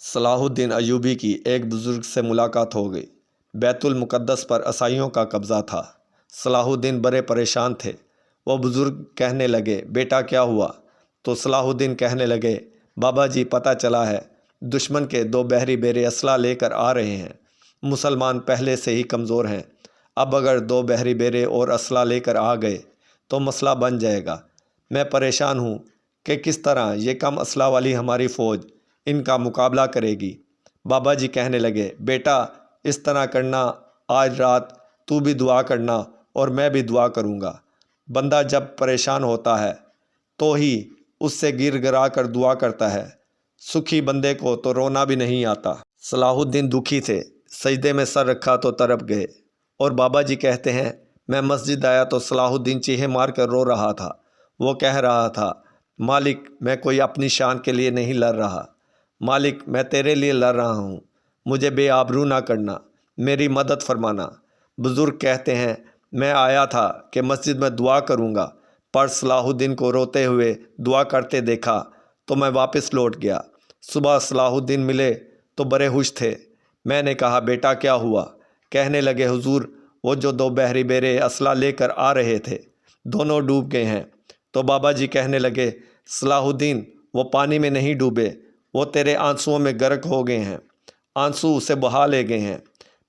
صلاح الدین ایوبی کی ایک بزرگ سے ملاقات ہو گئی۔ بیت المقدس پر عیسائیوں کا قبضہ تھا۔ صلاح الدین بڑے پریشان تھے۔ وہ بزرگ کہنے لگے، بیٹا کیا ہوا؟ تو صلاح الدین کہنے لگے، بابا جی پتہ چلا ہے دشمن کے 2 بحری بیرے اسلحہ لے کر آ رہے ہیں۔ مسلمان پہلے سے ہی کمزور ہیں، اب اگر 2 بحری بیرے اور اسلحہ لے کر آ گئے تو مسئلہ بن جائے گا۔ میں پریشان ہوں کہ کس طرح یہ کم اسلحہ والی ہماری فوج ان کا مقابلہ کرے گی۔ بابا جی کہنے لگے، بیٹا اس طرح کرنا، آج رات تو بھی دعا کرنا اور میں بھی دعا کروں گا۔ بندہ جب پریشان ہوتا ہے تو ہی اس سے گر گرا کر دعا کرتا ہے، سکھی بندے کو تو رونا بھی نہیں آتا۔ صلاح الدین دکھی تھے، سجدے میں سر رکھا تو تڑپ گئے۔ اور بابا جی کہتے ہیں، میں مسجد آیا تو صلاح الدین چیخیں مار کر رو رہا تھا۔ وہ کہہ رہا تھا، مالک میں کوئی اپنی شان کے لیے نہیں لڑ رہا، مالک میں تیرے لیے لڑ رہا ہوں، مجھے بے آبرو نہ کرنا، میری مدد فرمانا۔ بزرگ کہتے ہیں، میں آیا تھا کہ مسجد میں دعا کروں گا، پر صلاح الدین کو روتے ہوئے دعا کرتے دیکھا تو میں واپس لوٹ گیا۔ صبح صلاح الدین ملے تو بڑے خوش تھے۔ میں نے کہا، بیٹا کیا ہوا؟ کہنے لگے، حضور وہ جو 2 بحری بیرے اسلحہ لے کر آ رہے تھے، دونوں ڈوب گئے ہیں۔ تو بابا جی کہنے لگے، صلاح الدین وہ پانی میں نہیں ڈوبے، وہ تیرے آنسوؤں میں غرق ہو گئے ہیں، آنسو اسے بہا لے گئے ہیں۔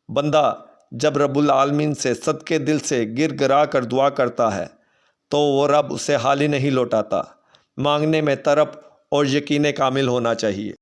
بندہ جب رب العالمین سے صدقے دل سے گر گرا کر دعا کرتا ہے تو وہ رب اسے خالی نہیں لوٹاتا۔ مانگنے میں طرب اور یقین کامل ہونا چاہیے۔